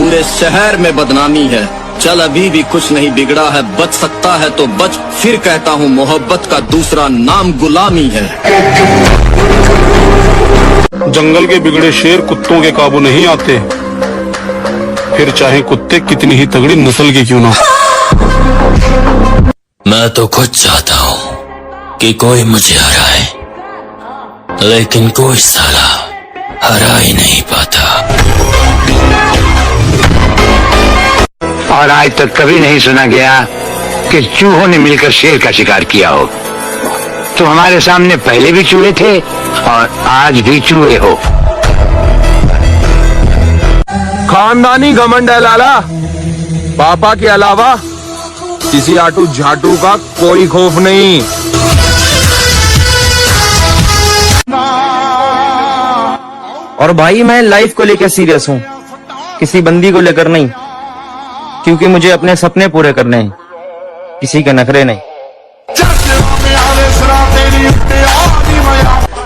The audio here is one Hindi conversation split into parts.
पूरे शहर में बदनामी है। चल अभी भी कुछ नहीं बिगड़ा है, बच सकता है तो बच, फिर कहता हूँ मोहब्बत का दूसरा नाम गुलामी है। जंगल के बिगड़े शेर कुत्तों के काबू नहीं आते, फिर चाहे कुत्ते कितनी ही तगड़ी नस्ल के क्यों ना। मैं तो खुद चाहता हूँ कि कोई मुझे हराए, लेकिन कोई साला हरा ही नहीं पाता। और आज तक कभी नहीं सुना गया कि चूहों ने मिलकर शेर का शिकार किया हो। तो हमारे सामने पहले भी चूहे थे और आज भी चूहे हो। खानदानी घमंड है लाला, पापा के अलावा किसी आटू झाटू का कोई खौफ नहीं। और भाई मैं लाइफ को लेकर सीरियस हूँ, किसी बंदी को लेकर नहीं, क्योंकि मुझे अपने सपने पूरे करने हैं, किसी के नखरे नहीं।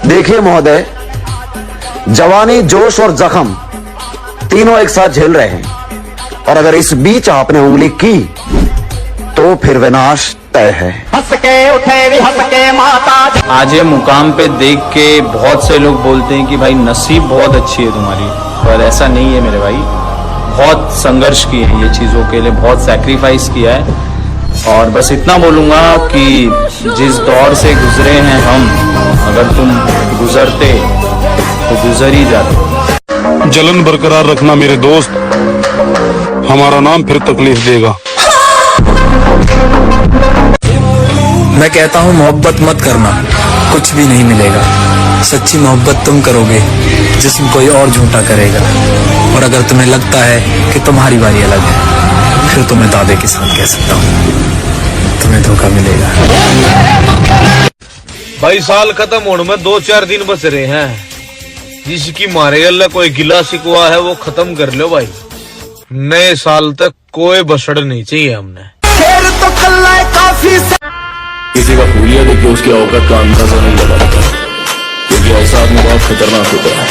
देखिए महोदय, जवानी, जोश और जख्म तीनों एक साथ झेल रहे हैं, और अगर इस बीच आपने उंगली की तो फिर विनाश तय है। हंस के उठे भी हंस के माता। आज ये मुकाम पे देख के बहुत से लोग बोलते हैं कि भाई नसीब बहुत अच्छी है तुम्हारी, पर ऐसा नहीं है मेरे भाई। बहुत संघर्ष किए हैं ये चीजों के लिए, बहुत सैक्रिफाइस किया है, और बस इतना बोलूंगा कि जिस दौर से गुजरे हैं हम, अगर तुम गुजरते तो गुजर ही जाते। जलन बरकरार रखना मेरे दोस्त, हमारा नाम फिर तकलीफ देगा। मैं कहता हूँ मोहब्बत मत करना, कुछ भी नहीं मिलेगा। सच्ची मोहब्बत तुम करोगे, जिस्म कोई और झूठा करेगा। और अगर तुम्हें लगता है कि तुम्हारी बारी अलग है, फिर तो मैं दावे के साथ कह सकता हूँ तुम्हें धोखा मिलेगा। भाई साल खत्म होने में 2-4 दिन बच रहे हैं, जिसकी मारे अल्लाह कोई गिला शिकवा है वो खत्म कर लो भाई। नए साल तक कोई बसड़ नहीं चाहिए हमने। किसी का हुलिया देख के उसकी औकात का अंदाजा नहीं लगाता, क्योंकि ऐसा आदमी बहुत खतरनाक होता है,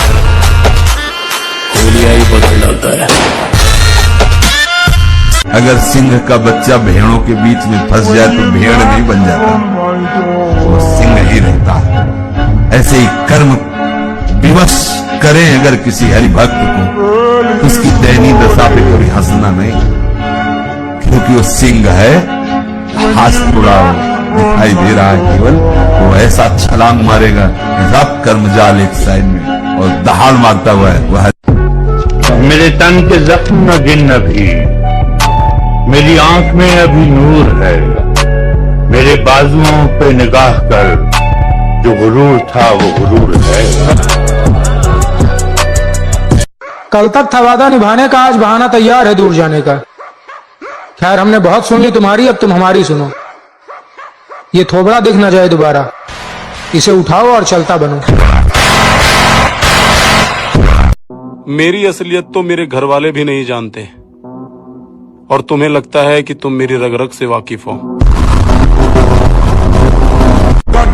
हुलिया ही बदल डालता है। अगर सिंह का बच्चा भेड़ों के बीच में फंस जाए तो भेड़ नहीं बन जाता, वो सिंह ही रहता है। ऐसे ही कर्म विवश करें अगर किसी हरि भक्त को, उसकी दैनी दशा पे कभी हंसना नहीं, क्योंकि वो सिंह है। हाथ थोड़ा दिखाई दे रहा है केवल, वो ऐसा छलांग मारेगा रब कर्म जाल एक साइड में और दहाड़ मारता हुआ है वह। मेरे तन के जख्म न गिन भी, मेरी आंख में अभी नूर है। मेरे बाजुओं पे निगाह कर, जो गुरूर था वो गुरूर है। कल तक था वादा निभाने का, आज बहाना तैयार है दूर जाने का। खैर हमने बहुत सुन ली तुम्हारी, अब तुम हमारी सुनो। ये थोबड़ा दिख न जाए दोबारा, इसे उठाओ और चलता बनो। मेरी असलियत तो मेरे घर वाले भी नहीं जानते, और तुम्हें लगता है कि तुम मेरी रग रग से वाकिफ हो।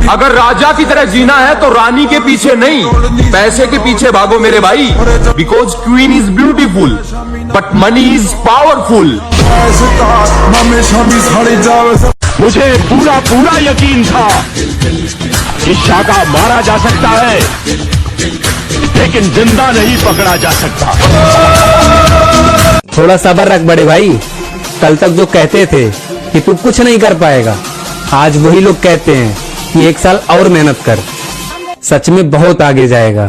अगर राजा की तरह जीना है तो रानी के पीछे नहीं, पैसे के पीछे भागो मेरे भाई। Because queen is beautiful but money is powerful. मुझे पूरा पूरा यकीन था कि शाका मारा जा सकता है, लेकिन जिंदा नहीं पकड़ा जा सकता। थोड़ा सब्र रख बड़े भाई, कल तक जो कहते थे कि तू कुछ नहीं कर पाएगा, आज वही लोग कहते हैं कि 1 साल और मेहनत कर, सच में बहुत आगे जाएगा।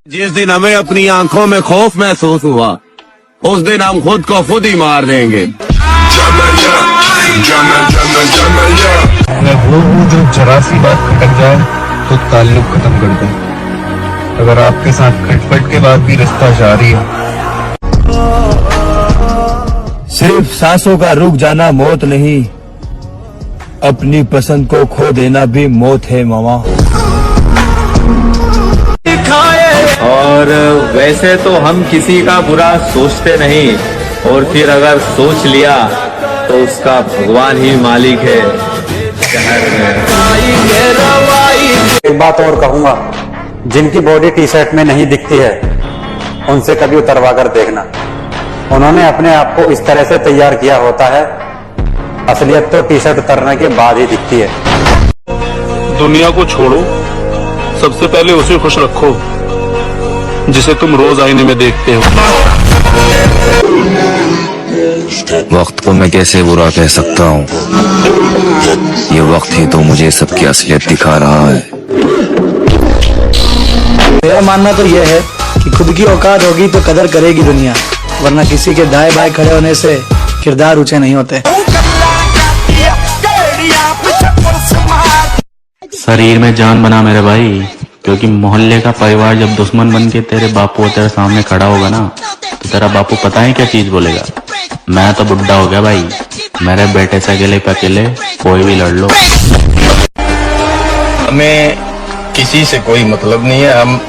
जिस दिन हमें अपनी आंखों में खौफ महसूस हुआ, उस दिन हम खुद को खुद ही मार देंगे। मैं वो हूँ जो जरा सी बात खटक जाए तो ताल्लुक खत्म कर दे। अगर आपके साथ खटपट के बाद भी रिश्ता जारी है। सिर्फ सांसों का रुक जाना मौत नहीं, अपनी पसंद को खो देना भी मौत है मामा। और वैसे तो हम किसी का बुरा सोचते नहीं, और फिर अगर सोच लिया तो उसका भगवान ही मालिक है। एक बात और कहूंगा, जिनकी बॉडी टी शर्ट में नहीं दिखती है उनसे कभी उतरवा कर देखना। उन्होंने अपने आप को इस तरह से तैयार किया होता है, असलियत तो टी शर्ट उतरने के बाद ही दिखती है। दुनिया को छोड़ो, सबसे पहले उसे खुश रखो जिसे तुम रोज आईने में देखते हो। वक्त को मैं कैसे बुरा कह सकता हूँ, ये वक्त ही तो मुझे सबकी असलियत दिखा रहा है। मेरा मानना तो यह है कि खुद की औकात होगी तो कदर करेगी दुनिया, वरना किसी के दाएं बाएं खड़े होने से किरदार ऊंचे नहीं होते। शरीर में जान बना मेरे भाई, क्योंकि मोहल्ले का परिवार जब दुश्मन बन के तेरे बापू तेरे सामने खड़ा होगा ना, तो तेरा बापू पता है क्या चीज बोलेगा? मैं तो बुढ़ा हो गया भाई, मेरे बेटे से अकेले पे अकेले कोई भी लड़ लो। हमें किसी से कोई मतलब नहीं है, हम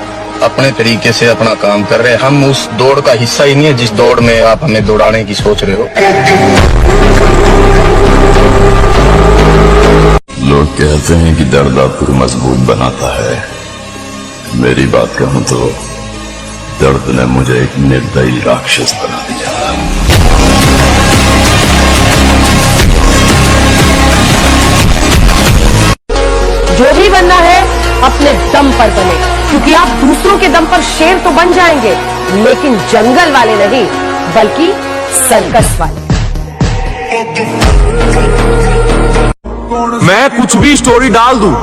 अपने तरीके से अपना काम कर रहे हैं। हम उस दौड़ का हिस्सा ही नहीं है जिस दौड़ में आप हमें दौड़ाने की सोच रहे हो। लोग कहते हैं कि दर्द आपको मजबूत बनाता है। मेरी बात कहूं तो दर्द ने मुझे एक निर्दयी राक्षस बना दिया। जो भी बनना है अपने दम पर बने, क्योंकि आप दूसरों के दम पर शेर तो बन जाएंगे, लेकिन जंगल वाले नहीं, बल्कि सर्कस वाले। मैं कुछ भी स्टोरी डाल दूं,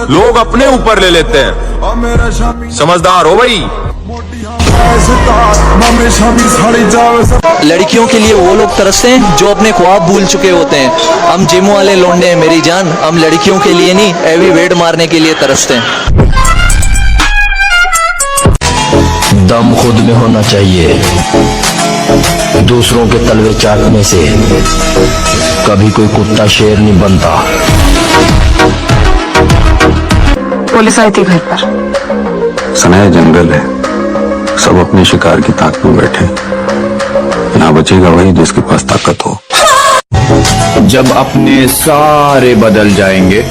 लोग अपने ऊपर ले लेते हैं। समझदार हो भाई। लड़कियों के लिए वो लोग तरसते हैं जो अपने ख्वाब भूल चुके होते हैं। हम जिम वाले लौंडे हैं मेरी जान, हम लड़कियों के लिए नहीं, हैवी वेट मारने के लिए तरसते हैं। दम खुद में होना चाहिए, दूसरों के तलवे चाटने से कभी कोई कुत्ता शेर नहीं बनता। पुलिस आई थी घर पर। सनाया जंगल है, सब अपने शिकार की ताक में बैठे, यहाँ बचेगा वही जिसके पास ताकत हो। जब अपने सारे बदल जाएंगे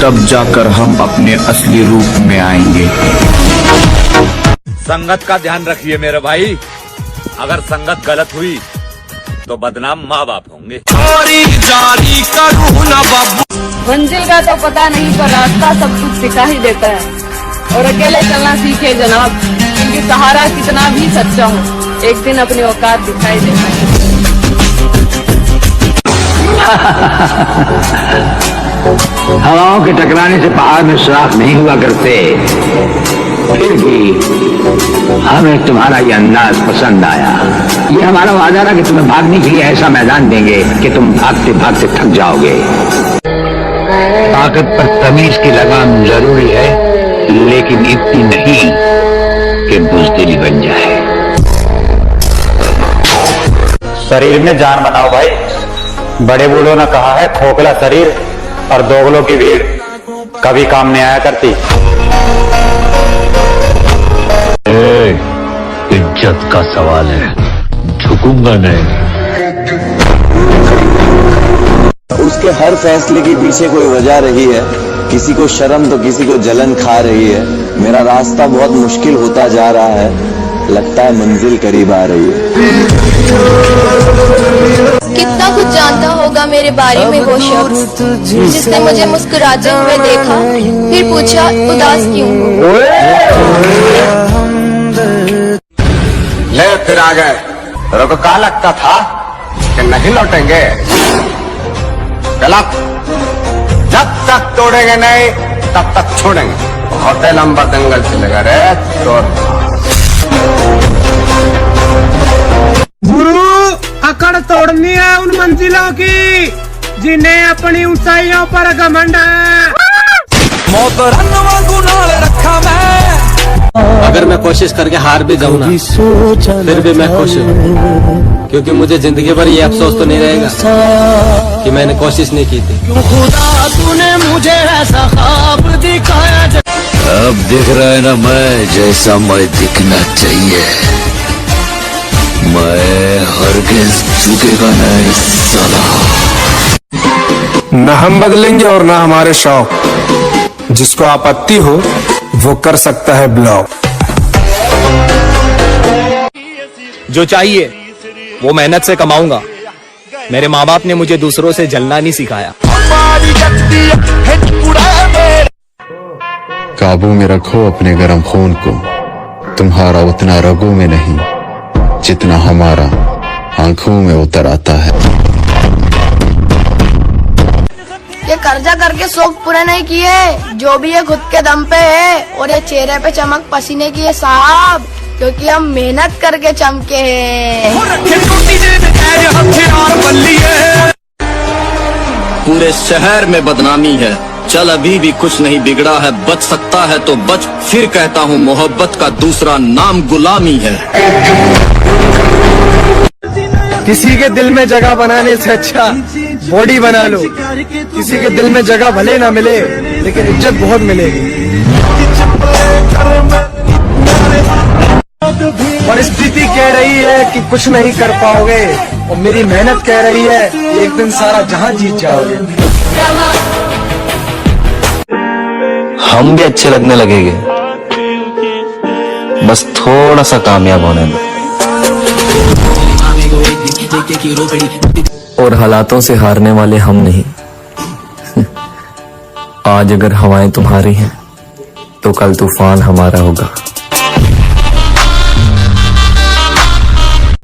तब जाकर हम अपने असली रूप में आएंगे। संगत का ध्यान रखिए मेरे भाई, अगर संगत गलत हुई तो बदनाम माँ बाप होंगे। मंजिल का तो पता नहीं, पर रास्ता सब कुछ सिखा ही देता है। और अकेले चलना सीखे जनाब, क्योंकि सहारा कितना भी सच्चा हो, एक दिन अपनी औकात दिखाई देता है। हवाओं के टकराने से पहाड़ में सुराख नहीं हुआ करते, फिर भी हमें तुम्हारा ये अंदाज पसंद आया। ये हमारा वादा था कि तुम्हें भागने के लिए ऐसा मैदान देंगे कि तुम भागते भागते थक जाओगे। ताकत पर तमीज की लगाम जरूरी है, लेकिन इतनी नहीं कि बुज़दिली बन जाए। शरीर में जान बनाओ भाई, बड़े बूढ़ों ने कहा है खोखला शरीर और दोगलों की भीड़ कभी काम नहीं आया करती। इज्जत का सवाल है, झुकूंगा नहीं। उसके हर फैसले के पीछे कोई वजह रही है, किसी को शर्म तो किसी को जलन खा रही है। मेरा रास्ता बहुत मुश्किल होता जा रहा है, लगता है मंजिल करीब आ रही है। कितना कुछ जानता होगा मेरे बारे में वो शख्स जिसने मुझे मुस्कुराते हुए देखा, फिर पूछा उदास क्यों हो। ले फिर आ गए, रोको क्या लगता था कि नहीं लौटेंगे? गलत, जब तक तोड़ेंगे नहीं तब तक छोड़ेंगे। बहुत लंबा दंगल चलेगा रे तो। गुरु, अकड़ तोड़नी है उन मंजिलों की जिन्हें अपनी ऊंचाइयों पर घमंड है। अगर मैं कोशिश करके हार भी जाऊँ ना, फिर भी मैं खुश हूँ, क्योंकि मुझे जिंदगी भर ये अफसोस तो नहीं रहेगा कि मैंने कोशिश नहीं की थी। खुदा तूने मुझे ऐसा ख्वाब दिखाया। अब दिख रहा है ना मैं जैसा मैं दिखना चाहिए। मैं हरगिज़ झुकेगा नहीं साला। न हम बदलेंगे और न हमारे शौक। जिसको आपत्ति हो वो कर सकता है ब्लॉक। जो चाहिए वो मेहनत से कमाऊंगा। मेरे माँ बाप ने मुझे दूसरों से जलना नहीं सिखाया। काबू में रखो अपने गर्म खून को, तुम्हारा उतना रगों में नहीं जितना हमारा आंखों में उतर आता है। ये कर्जा करके शौक पूरा नहीं किए, जो भी है खुद के दम पे है। और ये चेहरे पे चमक पसीने की है साहब, क्योंकि हम मेहनत करके चमके हैं। पूरे शहर में बदनामी है, चल अभी भी कुछ नहीं बिगड़ा है, बच सकता है तो बच, फिर कहता हूँ मोहब्बत का दूसरा नाम गुलामी है। किसी के दिल में जगह बनाने से अच्छा बॉडी बना लो। किसी के दिल में जगह भले ना मिले, लेकिन इज्जत बहुत मिलेगी। परिस्थिति कह रही है कि कुछ नहीं कर पाओगे, और मेरी मेहनत कह रही है एक दिन सारा जहां जीत जाओगे। हम भी अच्छे लगने लगेंगे, बस थोड़ा सा कामयाब होने में। और हालातों से हारने वाले हम नहीं। आज अगर हवाएं तुम्हारी हैं तो कल तूफान हमारा होगा।